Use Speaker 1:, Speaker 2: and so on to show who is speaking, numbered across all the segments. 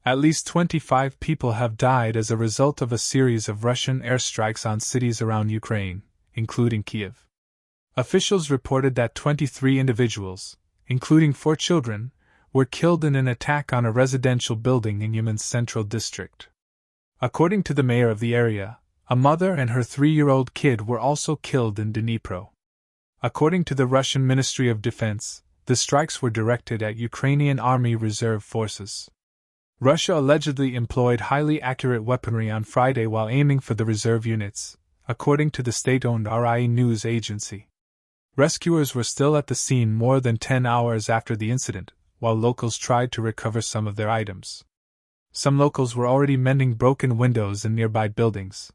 Speaker 1: At least 25 people have died as a result of a series of Russian airstrikes on cities around Ukraine, including Kiev. Officials reported that 23 individuals, including 4 children, were killed in an attack on a residential building in Uman's central district. According to the mayor of the area, a mother and her 3-year-old kid were also killed in Dnipro. According to the Russian Ministry of Defense, the strikes were directed at Ukrainian Army Reserve forces. Russia allegedly employed highly accurate weaponry on Friday while aiming for the reserve units, according to the state-owned RIA news agency. Rescuers were still at the scene more than 10 hours after the incident, while locals tried to recover some of their items. Some locals were already mending broken windows in nearby buildings.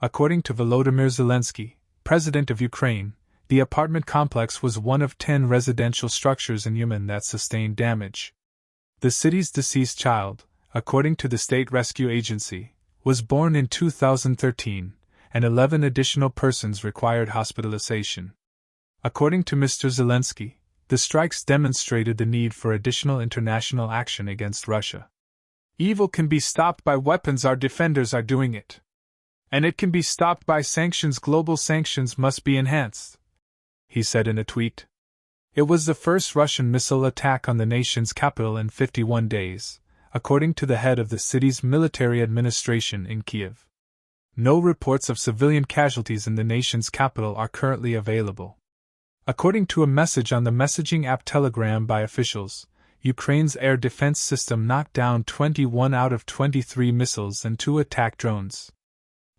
Speaker 1: According to Volodymyr Zelensky, president of Ukraine, the apartment complex was one of 10 residential structures in Uman that sustained damage. The city's deceased child, according to the State Rescue Agency, was born in 2013, and 11 additional persons required hospitalization. According to Mr. Zelensky, the strikes demonstrated the need for additional international action against Russia. Evil can be stopped by weapons, our defenders are doing it. And it can be stopped by sanctions, global sanctions must be enhanced, he said in a tweet. It was the first Russian missile attack on the nation's capital in 51 days, according to the head of the city's military administration in Kiev. No reports of civilian casualties in the nation's capital are currently available. According to a message on the messaging app Telegram by officials, Ukraine's air defense system knocked down 21 out of 23 missiles and 2 attack drones.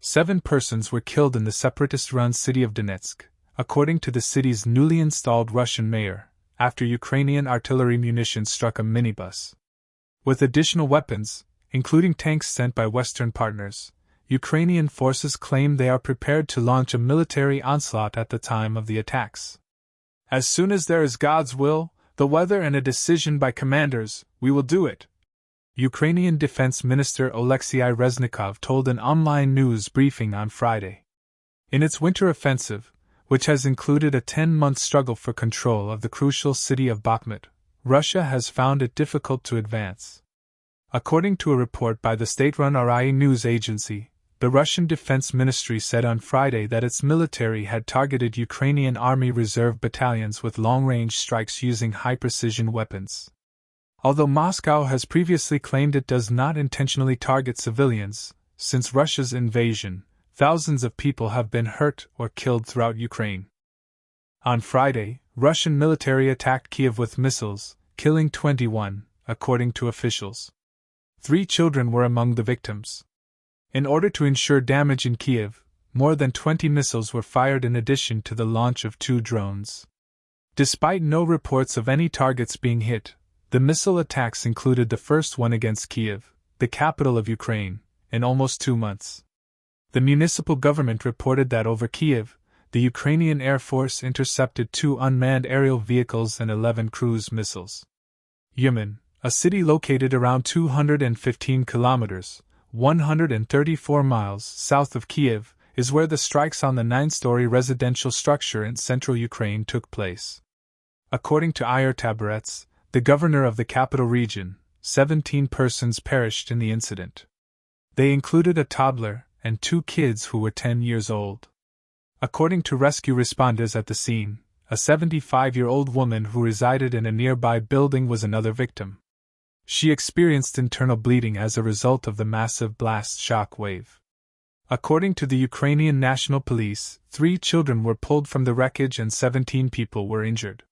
Speaker 1: 7 persons were killed in the separatist-run city of Donetsk, according to the city's newly installed Russian mayor, after Ukrainian artillery munitions struck a minibus. With additional weapons, including tanks sent by Western partners, Ukrainian forces claim they are prepared to launch a military onslaught at the time of the attacks. As soon as there is God's will, the weather and a decision by commanders, we will do it, Ukrainian Defense Minister Oleksiy Reznikov told an online news briefing on Friday. In its winter offensive, which has included a 10-month struggle for control of the crucial city of Bakhmut, Russia has found it difficult to advance. According to a report by the state-run RIA news agency, the Russian Defense Ministry said on Friday that its military had targeted Ukrainian Army Reserve battalions with long-range strikes using high-precision weapons. Although Moscow has previously claimed it does not intentionally target civilians, since Russia's invasion, thousands of people have been hurt or killed throughout Ukraine. On Friday, Russian military attacked Kiev with missiles, killing 21, according to officials. 3 children were among the victims. In order to ensure damage in Kiev, more than 20 missiles were fired in addition to the launch of 2 drones. Despite no reports of any targets being hit, the missile attacks included the first one against Kiev, the capital of Ukraine, in almost 2 months. The municipal government reported that over Kiev, the Ukrainian Air Force intercepted 2 unmanned aerial vehicles and 11 cruise missiles. Uman, a city located around 215 kilometers, 134 miles south of Kiev, is where the strikes on the 9-story residential structure in central Ukraine took place. According to Ihor Tabarets, the governor of the capital region, 17 persons perished in the incident. They included a toddler and 2 kids who were 10 years old. According to rescue responders at the scene, a 75-year-old woman who resided in a nearby building was another victim. She experienced internal bleeding as a result of the massive blast shock wave. According to the Ukrainian National Police, 3 children were pulled from the wreckage and 17 people were injured.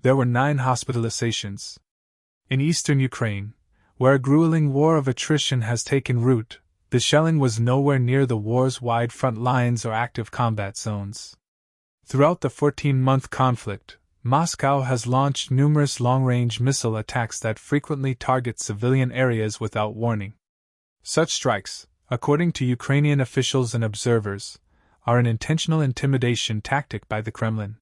Speaker 1: There were 9 hospitalizations. In eastern Ukraine, where a grueling war of attrition has taken root, the shelling was nowhere near the war's wide front lines or active combat zones. Throughout the 14-month conflict, Moscow has launched numerous long-range missile attacks that frequently target civilian areas without warning. Such strikes, according to Ukrainian officials and observers, are an intentional intimidation tactic by the Kremlin.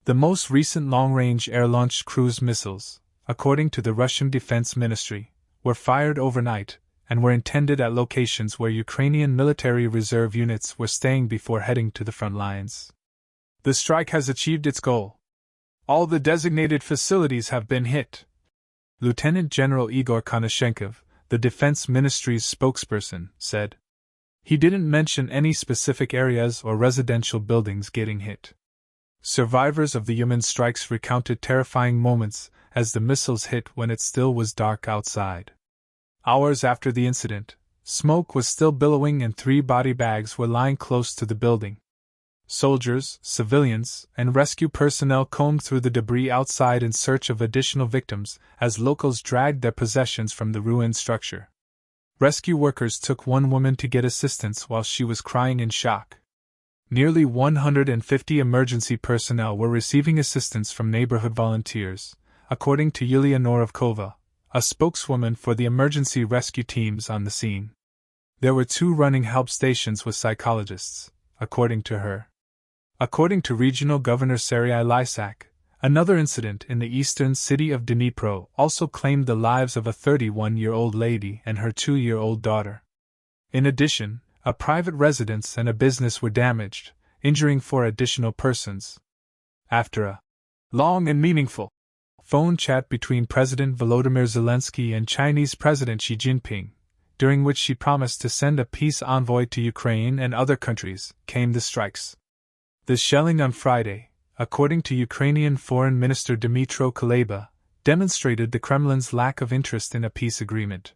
Speaker 1: The most recent long-range air-launched cruise missiles, according to the Russian Defense Ministry, were fired overnight and were intended at locations where Ukrainian military reserve units were staying before heading to the front lines. The strike has achieved its goal. All the designated facilities have been hit. Lieutenant General Igor Konashenkov, the Defense Ministry's spokesperson said. He didn't mention any specific areas or residential buildings getting hit. Survivors of the Yemen strikes recounted terrifying moments as the missiles hit when it still was dark outside. Hours after the incident, smoke was still billowing and 3 body bags were lying close to the building. Soldiers, civilians, and rescue personnel combed through the debris outside in search of additional victims as locals dragged their possessions from the ruined structure. Rescue workers took one woman to get assistance while she was crying in shock. Nearly 150 emergency personnel were receiving assistance from neighborhood volunteers, according to Yulia Norovkova, a spokeswoman for the emergency rescue teams on the scene. There were 2 running help stations with psychologists, according to her. According to Regional Governor Serhiy Lysak, another incident in the eastern city of Dnipro also claimed the lives of a 31-year-old lady and her 2-year-old daughter. In addition, a private residence and a business were damaged, injuring 4 additional persons. After a long and meaningful phone chat between President Volodymyr Zelensky and Chinese President Xi Jinping, during which she promised to send a peace envoy to Ukraine and other countries, came the strikes. The shelling on Friday, according to Ukrainian Foreign Minister Dmytro Kuleba, demonstrated the Kremlin's lack of interest in a peace agreement.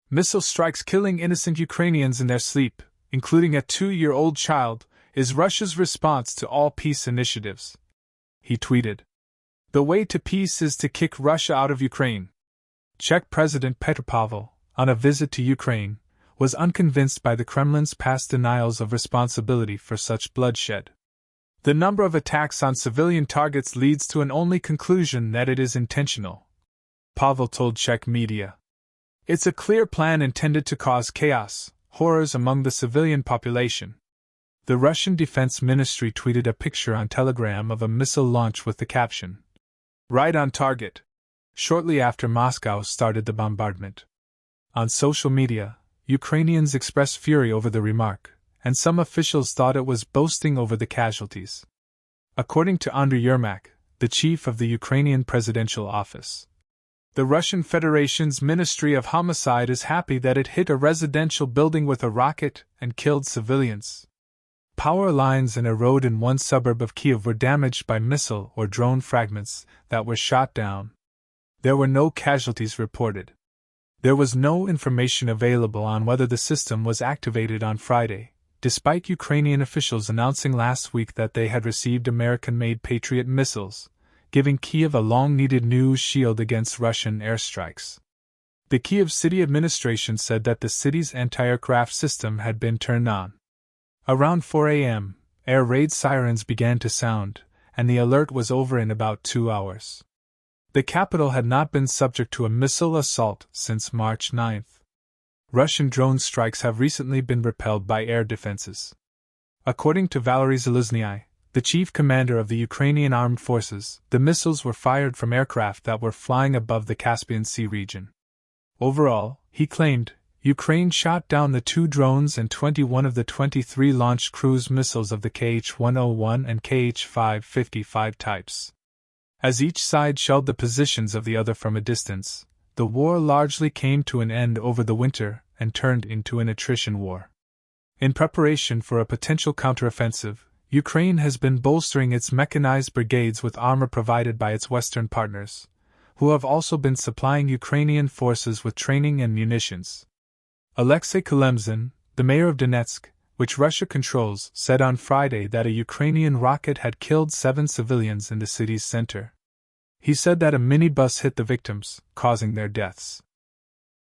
Speaker 1: Missile strikes killing innocent Ukrainians in their sleep, including a 2-year-old child, is Russia's response to all peace initiatives. He tweeted. The way to peace is to kick Russia out of Ukraine. Czech President Petr Pavel, on a visit to Ukraine, was unconvinced by the Kremlin's past denials of responsibility for such bloodshed. The number of attacks on civilian targets leads to an only conclusion that it is intentional, Pavel told Czech media. It's a clear plan intended to cause chaos, horrors among the civilian population. The Russian Defense Ministry tweeted a picture on Telegram of a missile launch with the caption, "Right on target," shortly after Moscow started the bombardment. On social media, Ukrainians expressed fury over the remark, and some officials thought it was boasting over the casualties. According to Andriy Yermak, the chief of the Ukrainian presidential office, the Russian Federation's Ministry of Homicide is happy that it hit a residential building with a rocket and killed civilians. Power lines and a road in one suburb of Kyiv were damaged by missile or drone fragments that were shot down. There were no casualties reported. There was no information available on whether the system was activated on Friday, despite Ukrainian officials announcing last week that they had received American-made Patriot missiles, giving Kyiv a long-needed new shield against Russian airstrikes. The Kyiv city administration said that the city's anti-aircraft system had been turned on. Around 4 a.m., air raid sirens began to sound, and the alert was over in about 2 hours. The capital had not been subject to a missile assault since March 9. Russian drone strikes have recently been repelled by air defenses. According to Valery Zaluzhnyi, the chief commander of the Ukrainian armed forces, the missiles were fired from aircraft that were flying above the Caspian Sea region. Overall, he claimed, Ukraine shot down the 2 drones and 21 of the 23 launched cruise missiles of the Kh-101 and Kh-555 types. As each side shelled the positions of the other from a distance, the war largely came to an end over the winter and turned into an attrition war. In preparation for a potential counteroffensive, Ukraine has been bolstering its mechanized brigades with armor provided by its Western partners, who have also been supplying Ukrainian forces with training and munitions. Alexei Kalemzin, the mayor of Donetsk, which Russia controls, said on Friday that a Ukrainian rocket had killed 7 civilians in the city's center. He said that a minibus hit the victims, causing their deaths.